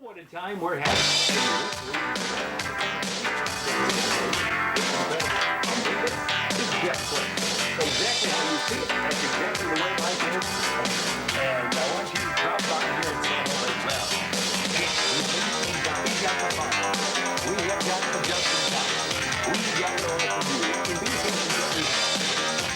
What a time we're having. It's exactly how you see it. That's exactly the way life is. And I want you to drop by here and say hello as well. We got the fun. We have got the just in time. We got it all for you. In these cases,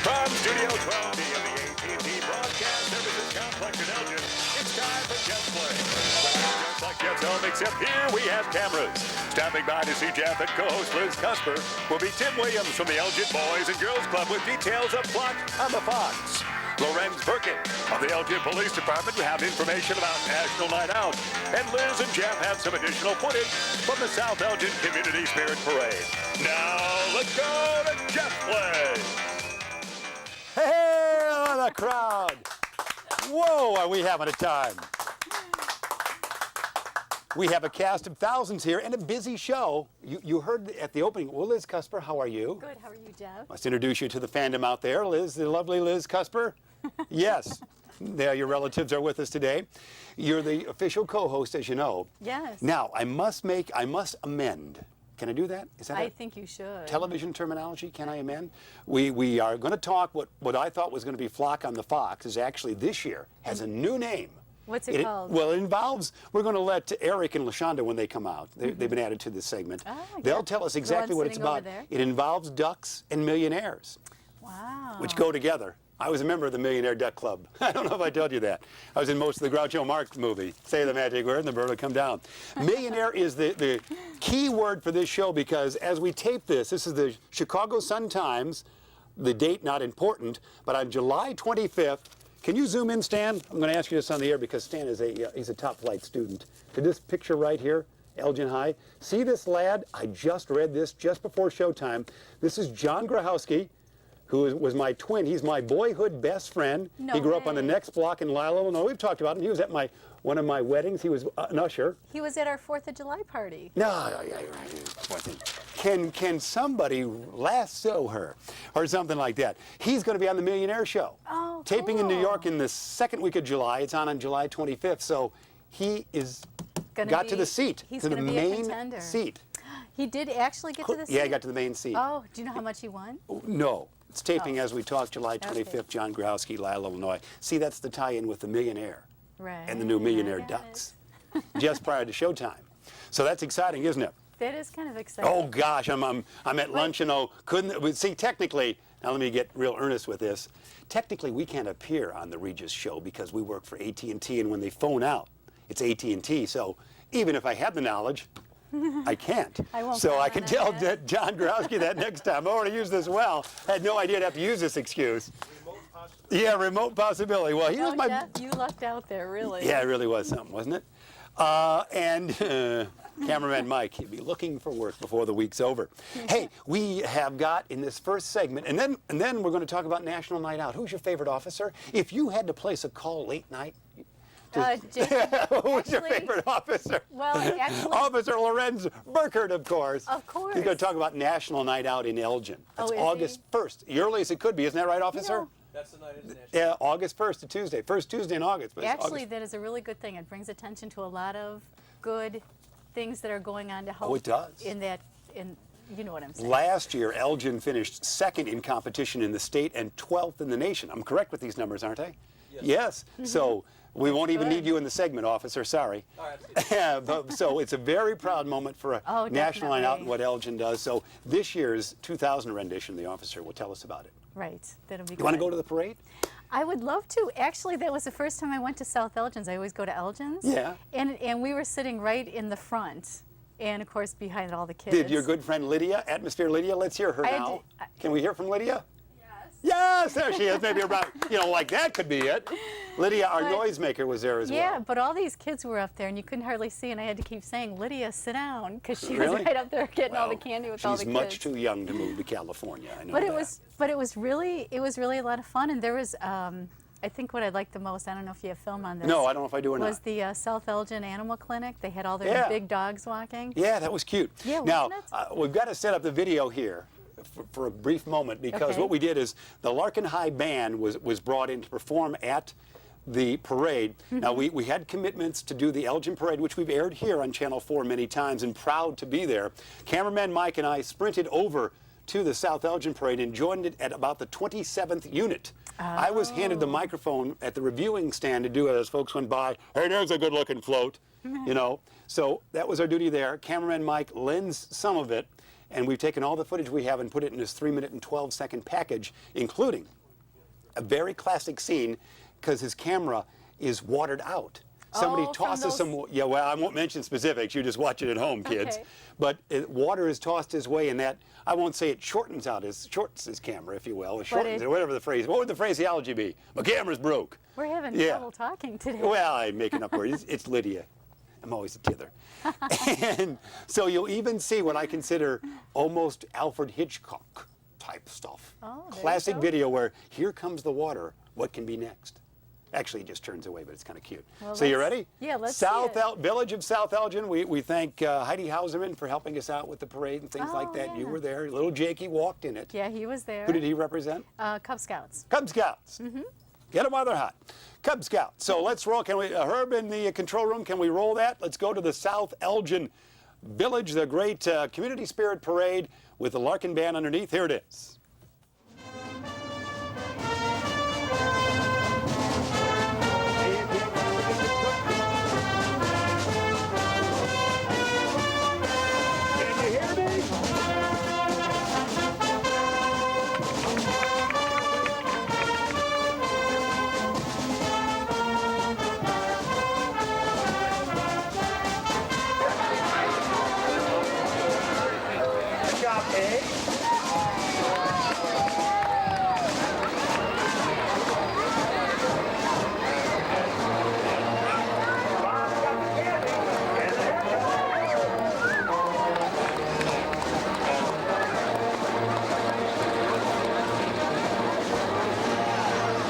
from Studio 12B of the AT&T Broadcast Services Complex in Elgin, it's time for Just Play. Just like Jeff's home, except here we have cameras. Stopping by to see Jeff and co-host Liz Kusper will be Tim Williams from the Elgin Boys and Girls Club with details of Plot on the Fox. Lorenz Burkett of the Elgin Police Department will have information about National Night Out. And Liz and Jeff have some additional footage from the South Elgin Community Spirit Parade. Now, let's go to Just Play. Hey, the crowd. Whoa, are we having a time. We have a cast of thousands here and a busy show. You heard at the opening, well, Liz Kusper, how are you? Good, how are you, Jeff? Let's introduce you to the fandom out there. Liz, the lovely Liz Kusper. Yes, there, your relatives are with us today. You're the official co-host, as you know. Yes. Now, I must amend. Can I do that? Is that I think you should. Television terminology, can I amend? We are going to talk what I thought was going to be Flock on the Fox is actually this year has a new name. What's it called? Well, it involves, we're going to let Eric and LaShonda, when they come out, they've been added to this segment. Oh, they'll yeah. tell us The exactly one what it's sitting over about. there? It involves ducks and millionaires, Wow. which go together. I was a member of the Millionaire Duck Club. I don't know if I told you that. I was in most of the Groucho Marx movie. Say the magic word and the bird will come down. Millionaire is the key word for this show because as we tape this is the Chicago Sun-Times, the date not important, but on July 25th, can you zoom in, Stan? I'm going to ask you this on the air because Stan is he's a top flight student. To this picture right here, Elgin High. See this lad? I just read this just before showtime. This is John Grochowski, who was my twin. He's my boyhood best friend. No he grew up on the way. next block in Lyle, Illinois. We've talked about him. He was at one of my weddings. He was an usher. He was at our 4th of July party. No, can somebody lasso her or something like that? He's going to be on the Millionaire Show. Oh, Taping in New cool. York in the second week of July. It's on July 25th. So he got to the seat, He's to the gonna be a main contender. seat. He did actually get to the seat? Yeah, he got to the main seat. Oh, do you know how much he won? No. It's taping Oh. as we talk, July 25th, Okay. John Grochowski, Lyle, Illinois. See, that's the tie-in with the Millionaire Right. and the new Millionaire I got Ducks, just prior to showtime. So that's exciting, isn't it? That is kind of exciting. Oh gosh, I'm at lunch and see, technically, now let me get real earnest with this. Technically, we can't appear on the Regis show because we work for AT&T, and when they phone out, it's AT&T. So even if I had the knowledge, I can't. I won't so I comment can on tell that. John Grochowski that next time. I want to use this well. I had no idea I'd have to use this excuse. Yeah, remote possibility. Well, he was Oh, my... Jeff, you lucked out there, really. Yeah, it really was something, wasn't it? And cameraman Mike, he'll be looking for work before the week's over. Hey, we have got in this first segment, and then we're going to talk about National Night Out. Who's your favorite officer? If you had to place a call late night, Jason, who's your actually- favorite officer? Well, actually, Officer Lorenz Burkert, of course. Of course. He's going to talk about National Night Out in Elgin. That's Oh, is August 1st. The earliest it could be. Isn't that right, officer? know- That's the night, isn't it? Yeah, August 1st to Tuesday. First Tuesday in August. But it's actually, August. that is a really good thing. It brings attention to a lot of good things that are going on to help. Oh, it does. You know what I'm saying. Last year, Elgin finished second in competition in the state and 12th in the nation. I'm correct with these numbers, aren't I? Yes. So we won't even need you in the segment, officer. Sorry. All right. So it's a very proud moment for a Oh, National Night Out and definitely. what Elgin does. So this year's 2000 rendition, the officer will tell us about it. Right. That'll be good. You want to go to the parade? I would love to. Actually, that was the first time I went to South Elgin's. I always go to Elgin's. Yeah. And we were sitting right in the front. And, of course, behind all the kids. Did your good friend Lydia, Atmosphere Lydia, let's hear her now. Can we hear from Lydia? Yes, there she is. Maybe around, like that could be it. Lydia, our noisemaker, was there as Yeah, well. but all these kids were up there, and you couldn't hardly see, and I had to keep saying, Lydia, sit down, because she Really? was right up there getting all the Well, candy with all the she's kids. much too young to move to California. I know But that. it was really a lot of fun, and there was, I think what I liked the most, I don't know if you have film on this. No, I don't know if I do or was not. the South Elgin Animal Clinic. They had all their Yeah. big dogs walking. Yeah, that was cute. Yeah, now, wasn't it? we've got to set up the video here for a brief moment because Okay. what we did is the Larkin High Band was brought in to perform at the parade. Now, we had commitments to do the Elgin Parade, which we've aired here on Channel 4 many times, and proud to be there. Cameraman Mike and I sprinted over to the South Elgin Parade and joined it at about the 27th unit. I was handed the microphone at the reviewing stand to do it as folks went by. Hey, there's a good-looking float, you know. So that was our duty there. Cameraman Mike lends some of it, and we've taken all the footage we have and put it in this 3-minute and 12-second package, including a very classic scene because his camera is watered out. Somebody tosses some, yeah, well, I won't mention specifics. You just watch it at home, kids. Okay. But water is tossed his way, and that, I won't say it shortens his camera, if you will, or shortens it, whatever the phrase. What would the phraseology be? My camera's broke. We're having trouble talking today. Well, I'm making up words. It's Lydia. I'm always a tither. And so you'll even see what I consider almost Alfred Hitchcock type stuff. Oh, there you Classic go. video where here comes the water. What can be next? Actually, he just turns away, but it's kind of cute. Well, So you ready? Yeah, let's see it. Village of South Elgin. We thank Heidi Hauserman for helping us out with the parade and things like that. yeah. You were there. Little Jakey walked in it. Yeah, he was there. Who did he represent? Cub Scouts. Cub Scouts. Get them while they're hot. Cub Scouts. So let's roll. Can we, Herb in the control room, can we roll that? Let's go to the South Elgin Village, the great community spirit parade with the Larkin Band underneath. Here it is. Can you hear me? Good job, Dave. Bob's got the candy, and there it goes.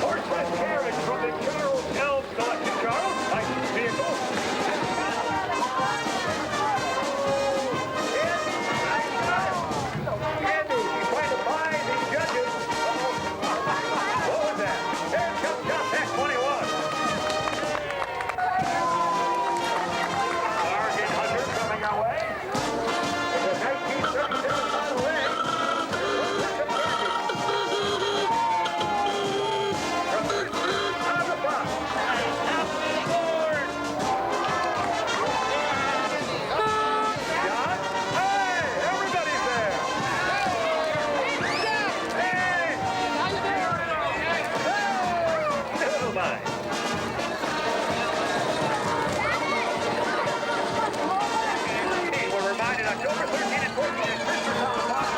Horseless carriage from the Charles L. Selection Charles, licensed vehicle. Andy, you trying to buy the judges? What was that? There comes John Pack 21. Target Hunter coming our way. The 1937 Model A. On the box. John? Hey, everybody's there. Hey! Oh, my. We're reminded October 13 and 14 at Christmas on the box.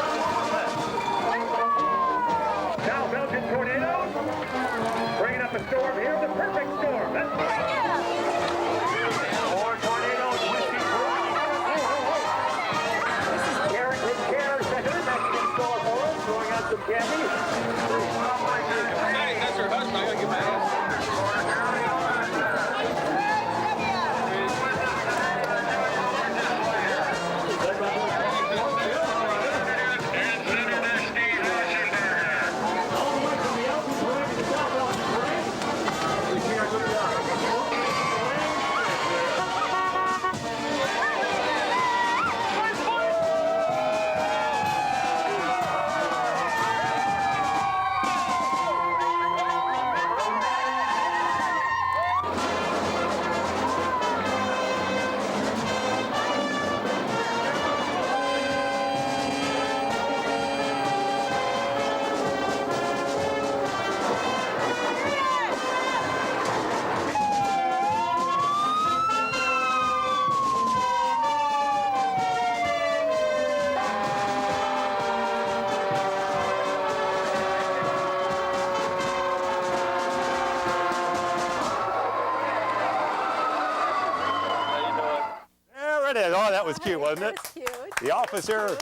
South Elgin tornadoes. Bringing up a storm here, the perfect storm. That's more tornadoes, whiskey Karen with care, second Mexican store for us, throwing out some candy. Hey, that's her husband. I gotta get my ass. There it is. Oh, that was cute, wasn't it? That's cute. The officer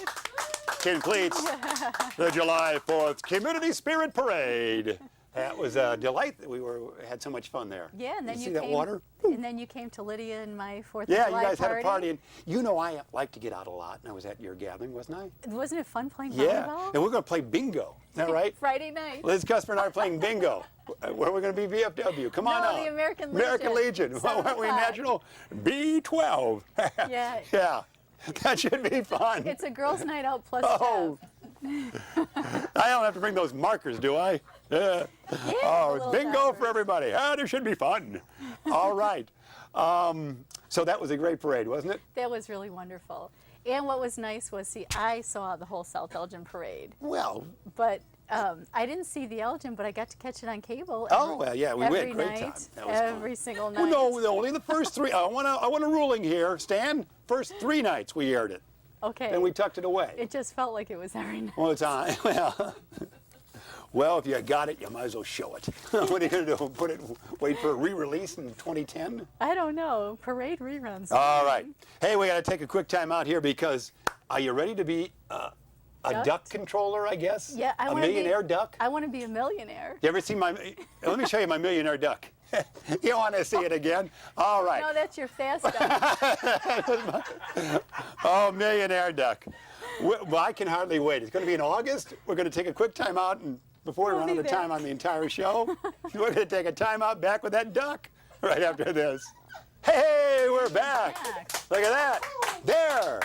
completes the July 4th Community Spirit Parade. That was a delight. We had so much fun there. Yeah, and then you you see came, that water? and then you came to Lydia and my 4th Yeah, of July you guys party. had a party, and you know I like to get out a lot, and I was at your gathering, wasn't I? Wasn't it fun playing Yeah, volleyball? and we're going to play bingo. Is that right? Friday night. Liz Kusper and I are playing bingo. Where are we going to be? VFW. Come on No, out. the American Legion. American Legion. Weren't we 7 o'clock. national? B12. Yeah. Yeah. That should be fun. It's a girls' night out plus Oh. I don't have to bring those markers, do I? Yeah. Yeah, Oh, the little bingo numbers. for everybody. Ah, there should be fun. All right. So that was a great parade, wasn't it? That was really wonderful. And what was nice was, see, I saw the whole South Elgin parade, Well, but I didn't see the Elgin, but I got to catch it on cable. oh, well, yeah, we had every a great night, time. That was fun. every single night. well, no, only the first 3. I want a ruling here, Stan. First 3 nights we aired it. Okay. Then we tucked it away. It just felt like it was every night. Well, it's on. Well, if you got it, you might as well show it. What are you going to do? Wait for a re-release in 2010? I don't know. Parade reruns. All right. Hey, we got to take a quick time out here because are you ready to be a Duck? duck controller, I guess? Yeah, I A wanna be- millionaire duck? I want to be a millionaire. You ever see my, let me show you my millionaire duck. You want to see it again? All right. No, that's your fast duck. Oh, millionaire duck. Well, I can hardly wait. It's going to be in August. We're going to take a quick time out, and before we We'll run be out of time back. on the entire show, we're going to take a time out back with that duck right after this. Hey, we're back. Look at that. There.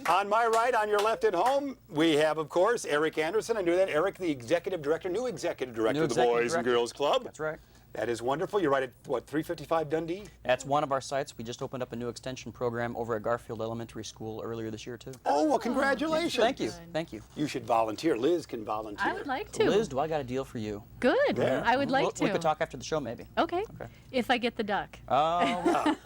On my right, on your left at home, we have, of course, Eric Anderson. I knew that. Eric, the executive director, new executive director of the executive Boys and director. Girls Club. That's right. That is wonderful. You're right at, what, 355 Dundee? That's one of our sites. We just opened up a new extension program over at Garfield Elementary School earlier this year, too. Oh, well, congratulations. Thank you. Thank you. You should volunteer. Liz can volunteer. I would like to. Liz, do I got a deal for you? Good. There. I would like We'll- to. We could talk after the show, maybe. Okay. If I get the duck.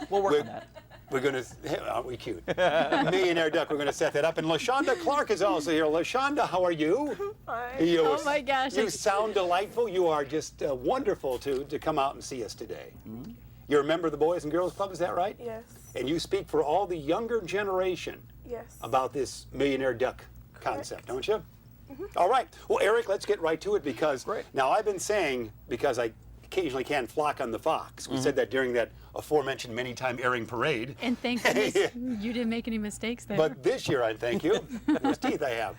We'll work We're- on that. We're going to, aren't we cute? Millionaire Duck, we're going to set that up. And LaShonda Clark is also here. LaShonda, how are you? Fine. You, Oh my gosh. You sound delightful. You are just wonderful to come out and see us today. You're a member of the Boys and Girls Club, is that right? Yes. And you speak for all the younger generation Yes. about this Millionaire Duck concept, don't you? All right. Well, Eric, let's get right to it because Great. now I've been saying, because I occasionally can flock on the fox. We said that during that aforementioned many-time airing parade. And thank goodness you didn't make any mistakes there. But this year, I thank you. Those teeth I have.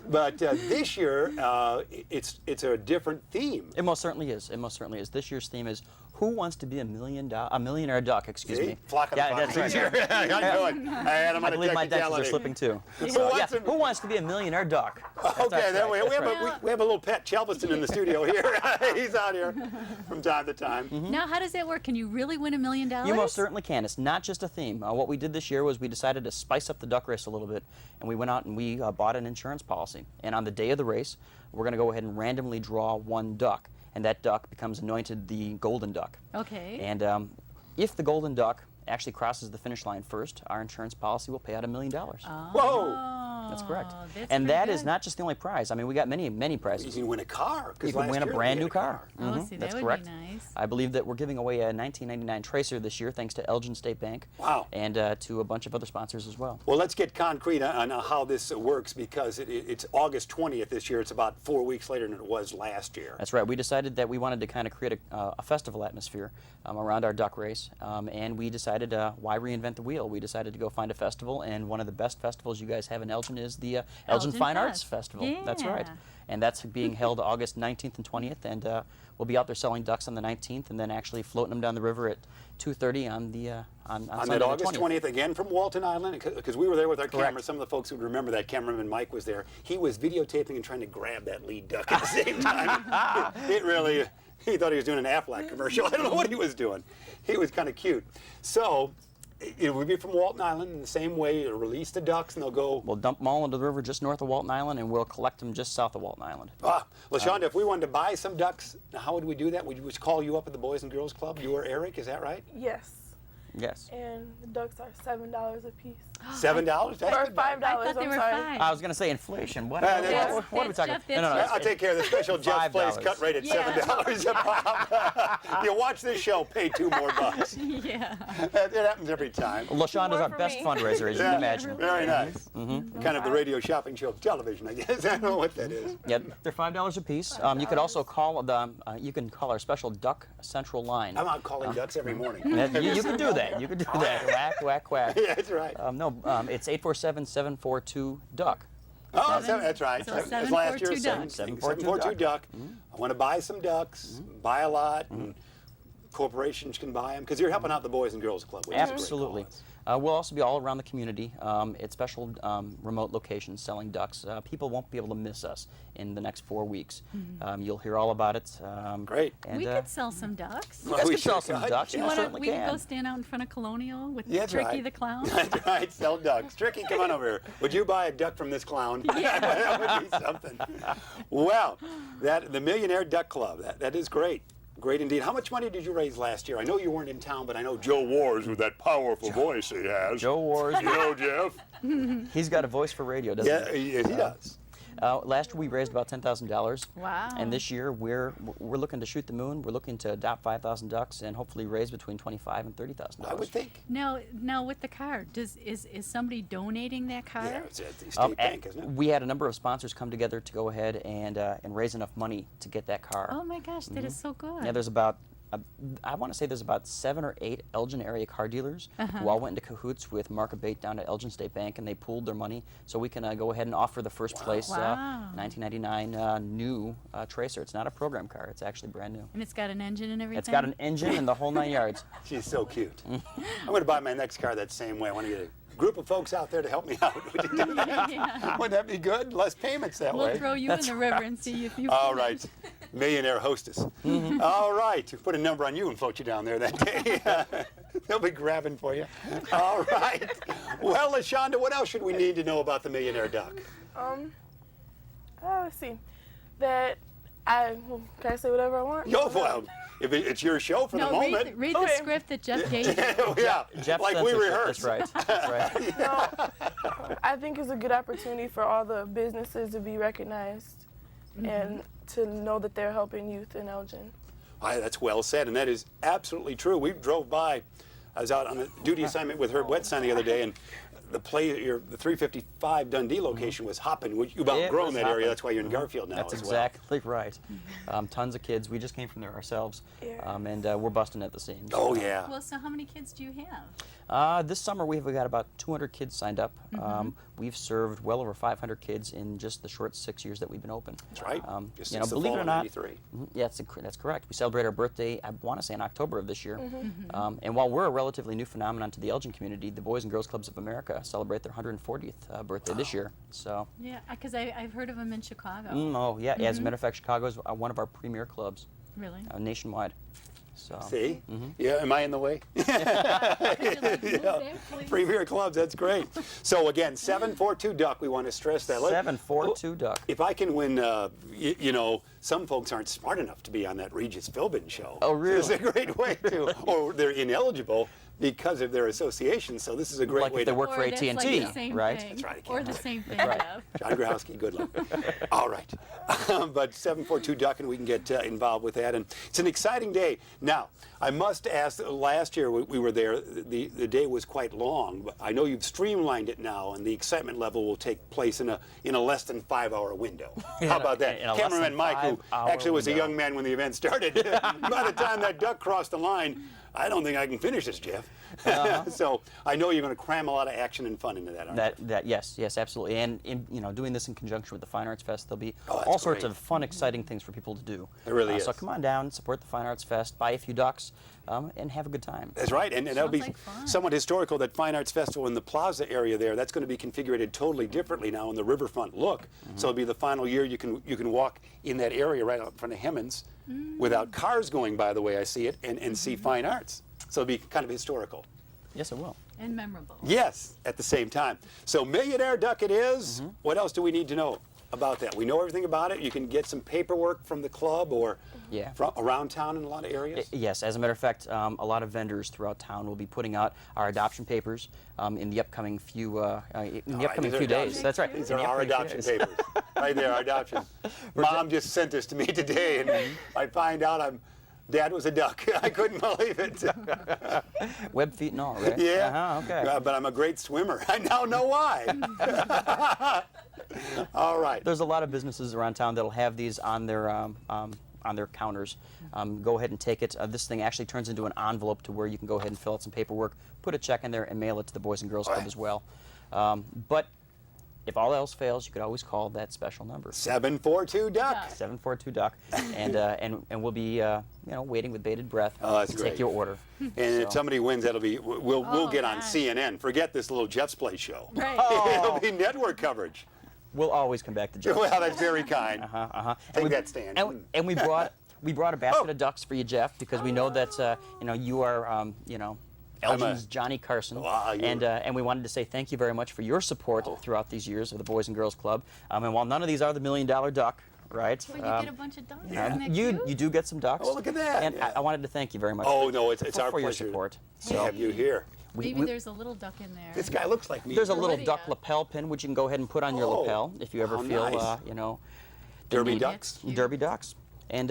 But this year, it's a different theme. It most certainly is. It most certainly is. This year's theme is Who Wants to Be a Millionaire Duck? Excuse See? me. Flock on the Yeah, fox. that's right. I know it. And I'm I on a believe my dentures are technicality. slipping too. Who So, yeah, wants to- who wants to be a millionaire duck? Okay, there we that's have, right. we have a little pet Chelveston in the studio here. He's out here from time to time. Now, how does that work? Can you really win $1 million? You most certainly can. It's not just a theme. What we did this year was we decided to spice up the duck race a little bit, and we went out and we bought an insurance policy. And on the day of the race, we're going to go ahead and randomly draw one duck, and that duck becomes anointed the golden duck. Okay. And if the golden duck actually crosses the finish line first, our insurance policy will pay out $1 million. Whoa! That's correct. Oh, that's And pretty that is good. not just the only prize. I mean, we got many You prizes. can win a car. 'cause You can last win a year we brand had new car. Oh, Mhm, see, that that's would correct. be nice. I believe that we're giving away a 1999 Tracer this year, thanks to Elgin State Bank. Wow. And to a bunch of other sponsors as well. Well, let's get concrete on how this works because it's August 20th this year. It's about 4 weeks later than it was last year. That's right. We decided that we wanted to kind of create a festival atmosphere around our duck race, and we decided why reinvent the wheel. We decided to go find a festival, and one of the best festivals you guys have in Elgin is the Elgin Elgin Fine Arts Fest. Festival. That's right. Yeah. And that's being held August 19th and 20th, and we'll be out there selling ducks on the 19th, and then actually floating them down the river at 2:30 on the on On Sunday that the August 20th, again from Walton Island, because we were there with our Correct. camera. Some of the folks would remember that cameraman Mike was there. He was videotaping and trying to grab that lead duck at the same time. It really, he thought he was doing an Aflac commercial. I don't know what he was doing. He was kind of cute. So it would be from Walton Island in the same way. You'll release the ducks and they'll go. We'll dump them all into the river just north of Walton Island, and we'll collect them just south of Walton Island. LaShonda, if we wanted to buy some ducks, now how would we do that? Would we just call you up at the Boys and Girls Club? You or Eric, is that right? Yes. Yes. And the ducks are $7 a piece. $7? That's Or good. $5, I thought they I'm were sorry. 5. I was going to say inflation. What, that's- what are we talking Jeff, about? No, that's I'll take care of the special Jeff's Place $5. cut rate at $7 a pop. You watch this show, pay $2 more. Yeah. It happens every time. LaShonda's More our for best me. fundraiser, as you can imagine. Very nice. Kind of the radio shopping show of television, I guess. I don't know what that is. Yeah, they're $5 a piece. You could also call you can call our special Duck Central line. I'm out calling ducks every morning. You can do that. You can do that. Whack, whack, whack. Yeah, that's right. It's 847-742-DUCK. Oh, that's right. So That's last year. 742 duck. I want to buy some ducks, buy a lot, and corporations can buy them because you're helping out the Boys and Girls Club. Which is a great Absolutely. cause. We'll also be all around the community at special remote locations selling ducks. People won't be able to miss us in the next 4 weeks. You'll hear all about it. Great. And, We could sell some ducks. you guys we could sell sure some could. ducks. Yeah. You We certainly could go can. stand out in front of Colonial with Yeah, that's Tricky right. the clown. That's right, sell ducks. Tricky, come on over here. Would you buy a duck from this clown? That would be something. Well, the Millionaire Duck Club, that is great. Great indeed. How much money did you raise last year? I know you weren't in town, but I know Joe Wars with that powerful voice he has. Joe Wars, You know, Jeff? he's got a voice for radio, doesn't Yeah, he does. Last year we raised about $10,000. Wow. And this year we're looking to shoot the moon. We're looking to adopt 5,000 ducks and hopefully raise between $25,000 and $30,000. I would think. Now with the car, is somebody donating that car? Yeah, it's at the state bank, isn't it? We had a number of sponsors come together to go ahead and raise enough money to get that car. Oh my gosh, that is so good. Yeah, there's about, I want to say there's about 7 or 8 Elgin area car dealers who all went into cahoots with Mark Abate down at Elgin State Bank, and they pooled their money so we can go ahead and offer the first place Wow. 1999 new Tracer. It's not a program car; it's actually brand new. And it's got an engine and everything? It's got an engine and the whole 9 yards. She's so cute. I'm going to buy my next car that same way. I want to get a group of folks out there to help me out. Would you do that? Yeah. Wouldn't that be good? Less payments that We'll way. throw you in the river and see if you All right. Millionaire hostess. All right. Put a number on you and float you down there that day. They'll be grabbing for you. All right. Well, LaShonda, what else should we need to know about the Millionaire Duck? Let's see. Can I say whatever I want? Go for it. If it's your show for the No, moment. read the Okay. script that Jeff gave you. Yeah. Jeff like we censorship, rehearsed. That's right. That's right. I think it's a good opportunity for all the businesses to be recognized and to know that they're helping youth in Elgin. That's well said, and that is absolutely true. We drove by. I was out on a duty assignment with Herb Wetstein the other day, and the 355 Dundee location was hopping. You've outgrown was that area. hopping. That's why you're in Garfield now That's as well. exactly right. Tons of kids. We just came from there ourselves, Yeah. and we're busting at the seams. Oh, yeah. Well, so how many kids do you have? This summer we've got about 200 kids signed up. We've served well over 500 kids in just the short 6 years that we've been open. That's right. Just You know, since the believe fall it or of not, 93. yeah, that's correct. We celebrate our birthday, I want to say in October of this year. And while we're a relatively new phenomenon to the Elgin community, the Boys and Girls Clubs of America celebrate their 140th birthday this year. So, Yeah, because I've heard of them in Chicago. oh yeah, as a matter of fact, Chicago is one of our premier clubs Really? nationwide. So, See? Yeah, am I in the way? Premier clubs, that's great. So again, 742-DUCK, we want to stress that. 742-DUCK. If I can win, you know, some folks aren't smart enough to be on that Regis Philbin show. Oh, really? This is a great way to, or they're ineligible because of their association. So this is a great Like way if they to work for Or that's AT&T, like the same right? thing. That's right, I can't Or the do it. same thing, Right. Jeff. John Grochowski, good luck. All right. But 742-DUCK, and we can get involved with that. And it's an exciting day. Now, I must ask, last year we were there, the day was quite long, but I know you've streamlined it now, and the excitement level will take place in a less than 5-hour window. How about that? in a less Cameraman than Mike, who 5-hour actually was a window. young man when the event started, by the time that duck crossed the line, I don't think I can finish this, Jeff. So I know you're going to cram a lot of action and fun into that, aren't you? Yes, absolutely. And doing this in conjunction with the Fine Arts Fest, there'll be that's all sorts great. of fun, exciting things for people to do. There really So is. come on down, support the Fine Arts Fest, buy a few ducks, and have a good time. That's right, and that'll be like fun. somewhat historical. That Fine Arts Festival in the Plaza area there, that's going to be configured totally differently now in the riverfront look. So it'll be the final year you can walk in that area right out in front of Hemmons without cars going by the way I see it, and see fine arts. So it'll be kind of historical. Yes, it will. And memorable. Yes, at the same time. So Millionaire Duck it is. What else do we need to know? about that? We know everything about it. You can get some paperwork from the club or Yeah. from around town in a lot of areas. Yes, as a matter of fact, a lot of vendors throughout town will be putting out our adoption papers in the upcoming few These are days. That's right. These in are the our upcoming few adoption days. papers. Right there, our adoption. Mom just sent this to me today, and I find out Dad was a duck. I couldn't believe it. Web feet and all, right? Yeah. Okay. But I'm a great swimmer. I now know why. All right. There's a lot of businesses around town that'll have these on their counters. Go ahead and take it. This thing actually turns into an envelope to where you can go ahead and fill out some paperwork, put a check in there, and mail it to the Boys and Girls Club as well. But if all else fails, you could always call that special number. 742-DUCK. 742-DUCK, and we'll be waiting with bated breath that's to great. take your order. And if somebody wins, we'll get on man. CNN. Forget this little Jeff's Play show. Right. It'll be network coverage. We'll always come back to Jeff. Well, that's very kind. Take we, that, Stan. And we brought a basket of ducks for you, Jeff, because we know that you are Elgin's Johnny Carson, Wow, and we wanted to say thank you very much for your support throughout these years of the Boys and Girls Club. And while none of these are the $1 Million Duck, right? Well, you get a bunch of ducks. Isn't that you cute? do get some ducks. Oh, look at that. And Yeah. I wanted to thank you very much. Oh, no, it's our for your pleasure support. to have you here. Maybe there's a little duck in there. This guy looks like me. There's a little Lydia. duck lapel pin which you can go ahead and put on your Oh, lapel if you ever how feel nice. Derby Maybe ducks. it's cute. Derby ducks. And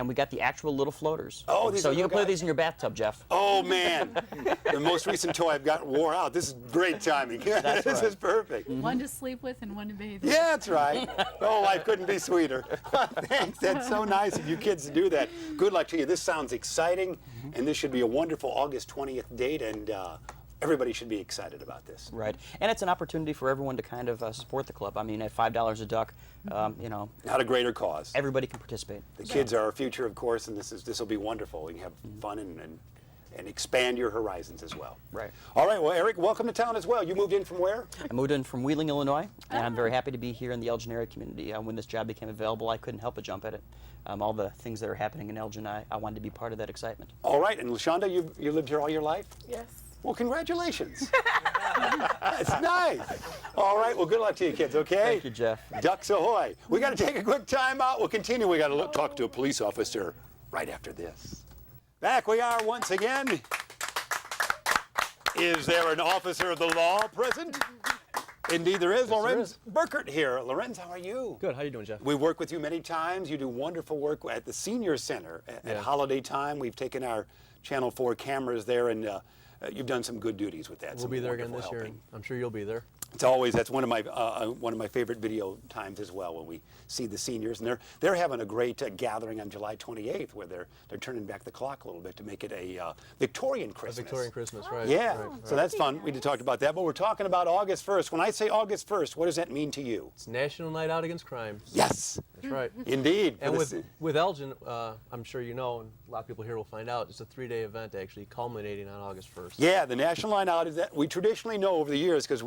we got the actual little floaters. Oh, these so are you can little play guys? these in your bathtub, Jeff. Oh, man. The most recent toy I've got wore out. This is great timing. This right. is perfect. One to sleep with and one to bathe with. Yeah, that's right. Oh, life couldn't be sweeter. Thanks. That's so nice of you kids to do that. Good luck to you. This sounds exciting, and this should be a wonderful August 20th date, and everybody should be excited about this. Right. And it's an opportunity for everyone to kind of support the club. I mean, at $5 a duck, Not a greater cause. everybody can participate. The kids are our future, of course, and this will be wonderful. We can have fun and expand your horizons as well. Right. All right. Well, Eric, welcome to town as well. You moved in from where? I moved in from Wheeling, Illinois, and I'm very happy to be here in the Elgin area community. When this job became available, I couldn't help but jump at it. All the things that are happening in Elgin, I wanted to be part of that excitement. All right. And LaShonda, you lived here all your life? Yes. Well, congratulations. That's nice. All right. Well, good luck to you kids, okay? Thank you, Jeff. Ducks ahoy. We got to take a quick time out. We'll continue. We got to talk to a police officer right after this. Back we are once again. Is there an officer of the law present? Indeed there is. Lorenz Burkert here. Lorenz, how are you? Good. How you doing, Jeff? We've worked with you many times. You do wonderful work at the Senior Center at holiday time. We've taken our Channel 4 cameras there, and you've done some good duties with that. We'll some be there again wonderful this year. helping. I'm sure you'll be there. It's always, that's one of my favorite video times as well, when we see the seniors, and they're having a great gathering on July 28th where they're turning back the clock a little bit to make it a Victorian Christmas. Victorian Christmas, right? Yeah, Right, so that's fun. We talked about that, but we're talking about August 1st. When I say August 1st, what does that mean to you? It's National Night Out Against Crime. Yes, That's right. indeed. And For the- with Elgin, I'm sure you know, and a lot of people here will find out, it's a 3-day event actually culminating on August 1st. Yeah, the National Night Out is that we traditionally know over the years, because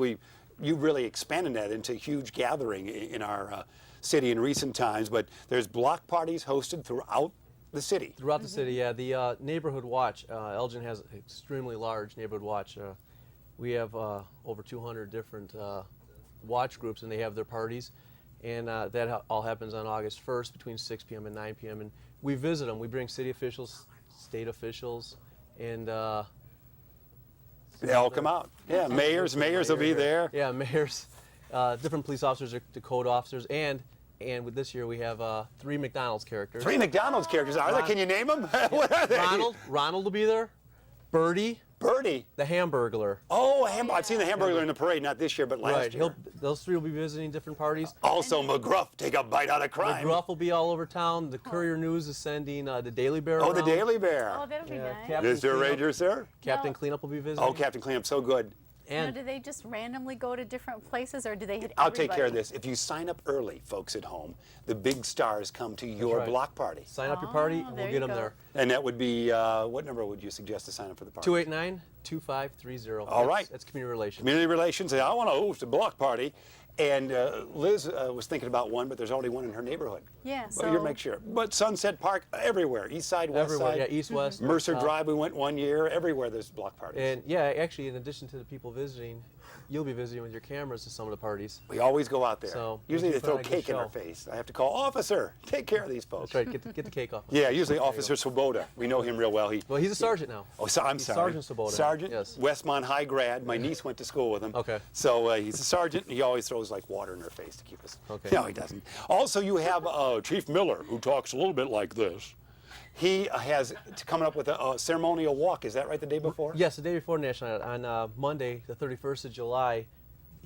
you really expanded that into a huge gathering in our city in recent times, but there's block parties hosted throughout the city. Throughout the city, yeah. The Neighborhood Watch, Elgin has an extremely large Neighborhood Watch. We have over 200 different watch groups, and they have their parties. And that all happens on August 1st between 6 p.m. and 9 p.m. And we visit them. We bring city officials, state officials, and They all come out. Yeah, mayors will be there. yeah, mayors, different police officers, the code officers, and with this year we have 3 McDonald's characters. 3 McDonald's characters are there. Can you name them? What are they? Ronald will be there. Birdie, Birdie. the Hamburglar. Oh, I've seen the Hamburglar in the parade, not this year, but last Right. year. Those 3 will be visiting different parties. Also, McGruff, take a bite out of crime. McGruff will be all over town. The Courier News is sending the Daily Bear. Oh, the around. Daily Bear. Oh, that'll be Yeah, nice. Captain Mr. Cleanup- Ranger, sir? Captain No. Cleanup will be visiting. Oh, Captain Cleanup, so good. Now, And do they just randomly go to different places, or do they hit I'll take care of everybody? this. If you sign up early, folks at home, the big stars come to your right. block party. sign up your party, Oh, and there we'll you get them go. there. And that would be, what number would you suggest to sign up for the party? 289-2530. All right. That's community relations. Community relations, say, I want to host a block party. And Liz was thinking about one, but there's already one in her neighborhood. Yeah, Well, so you make sure. But Sunset Park, everywhere. East side, west Everywhere, side. yeah, east, west. Mercer south. Drive, we went one year. Everywhere there's block parties. And yeah, actually, in addition to the people visiting, you'll be visiting with your cameras to some of the parties. We always go out there. So, usually we they can throw put on a good cake in our show. face. I have to call, officer, take care of these folks. That's right, get the cake off. Yeah, usually Officer Swoboda. We know him real well. Well, he's a sergeant now. Oh, so I'm He's sorry. Sergeant Swoboda. Sergeant, Yes. Westmont High grad. My niece went to school with him. Okay. So he's a sergeant. He always throws like water in her face to keep us. Okay. No, he doesn't. Also, you have Chief Miller, who talks a little bit like this. He has coming up with a ceremonial walk. Is that right? The day before? Yes, the day before National Night, on Monday, the 31st of July,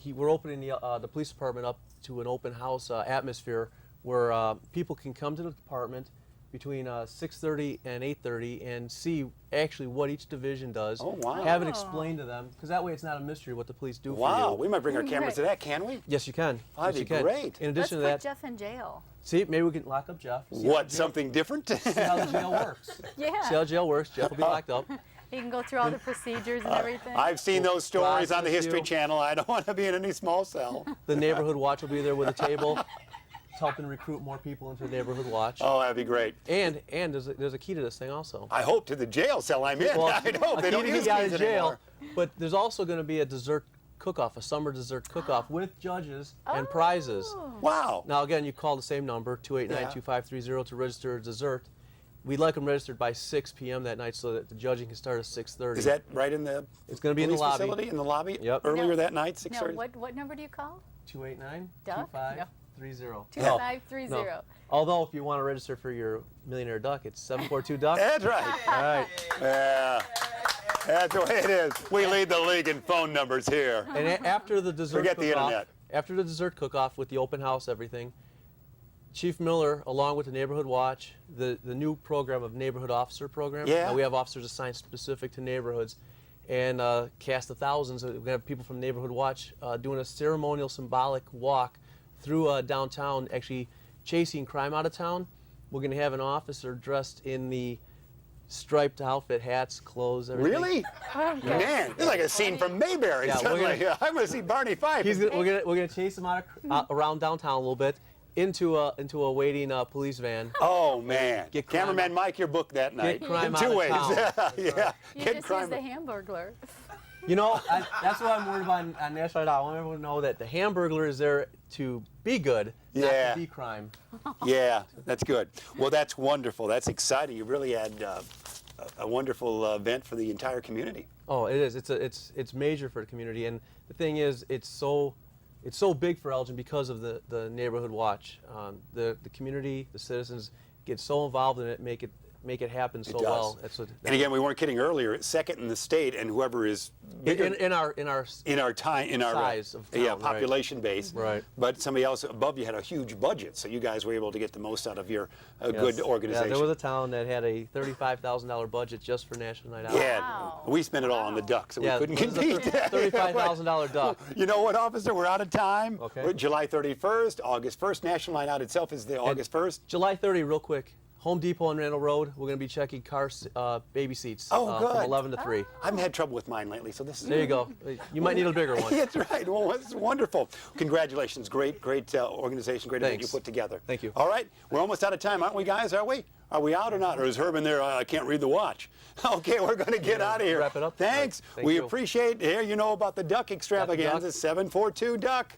we're opening the police department up to an open house atmosphere where people can come to the department between 6:30 and 8:30 and see actually what each division does. Oh, wow. Have it explained to them, because that way it's not a mystery what the police do for Wow, you. we might bring our cameras to that, can we? Yes, you can. Oh, that'd yes, you be can. great. In let's addition put to that, Jeff in jail. see, maybe we can lock up Jeff. See What, something different? how the jail works. Yeah. See how jail works. Jeff will be locked up. He can go through all the procedures and everything. I've seen those stories on the Process History you. Channel. I don't want to be in any small cell. The neighborhood watch will be there with a table, helping recruit more people into the neighborhood watch. Oh, that'd be great. And there's a key to this thing also. I hope to the jail cell I'm in. Well, I hope a they key don't to use get out keys of jail, anymore. but there's also going to be a dessert cook-off, a summer dessert cook-off with judges and prizes. Wow. Now again, you call the same number, 289-2530, to register a dessert. We'd like them registered by 6 p.m. that night so that the judging can start at 6:30. Is that right in the It's going to be in the police lobby. facility? In the lobby? Yep. Earlier No. that night, No, 6:30? what number do you call? 289-2530. 2530. No. Although, if you want to register for your Millionaire Duck, it's 742-DUCK. That's right. All right. Yeah. That's the way it is. We lead the league in phone numbers here. And after the dessert Forget the cook-off, internet. after the dessert cook-off with the open house, everything, Chief Miller, along with the Neighborhood Watch, the new program of Neighborhood Officer Program. Yeah. We have officers assigned specific to neighborhoods, and cast of thousands. We're going to have people from Neighborhood Watch doing a ceremonial, symbolic walk through downtown, actually chasing crime out of town. We're going to have an officer dressed in the striped outfit, hats, clothes, everything. Really? Man, this is like a scene from Mayberry. Yeah, we're Suddenly, gonna- I'm going to see Barney Fife. We're gonna chase him out around downtown a little bit into a waiting police van. Oh, man. Get crime Cameraman out- Mike, you're booked that night. crime in out two of ways. town. Yeah. You Get just crime. use the Hamburglar. You know, that's what I'm worried about on National Night Out. I want everyone to know that the Hamburglar is there to be good, not Yeah. to be crime. Yeah, that's good. Well, that's wonderful. That's exciting. You really had a wonderful event for the entire community. Oh, it is. It's major for the community, and the thing is, it's so big for Elgin because of the Neighborhood Watch. The community, the citizens get so involved in it, make it happen so It does. well. That's what. And again, we weren't kidding earlier. It's second in the state, and whoever is bigger in our size of town, right. population base. Right. But somebody else above you had a huge budget, so you guys were able to get the most out of your Yes. good organization. Yeah, there was a town that had a $35,000 budget just for National Night Out. Yeah, Wow. we spent it all on the duck, so Yeah, we couldn't it was a compete. $35,000 duck. You know what, officer? We're out of time. Okay. We're July 31st, August 1st. National Night Out itself is the August 1st. July 30, real quick. Home Depot on Randall Road. We're going to be checking baby seats Oh, good. from 11 to 3. I haven't had trouble with mine lately, so this is There you go. You might need a bigger one. That's right. Well, it's wonderful. Congratulations. Great organization. Great event you Thanks. put together. Thank you. All right. We're almost out of time, aren't we, guys? Are we? Are we out or not? Or is Herb in there? I can't read the watch. Okay, we're going to get out of here. Wrap it up? Thanks. All right. Thank We you. appreciate here. You know about the duck extravaganza. Duck. 742 Duck.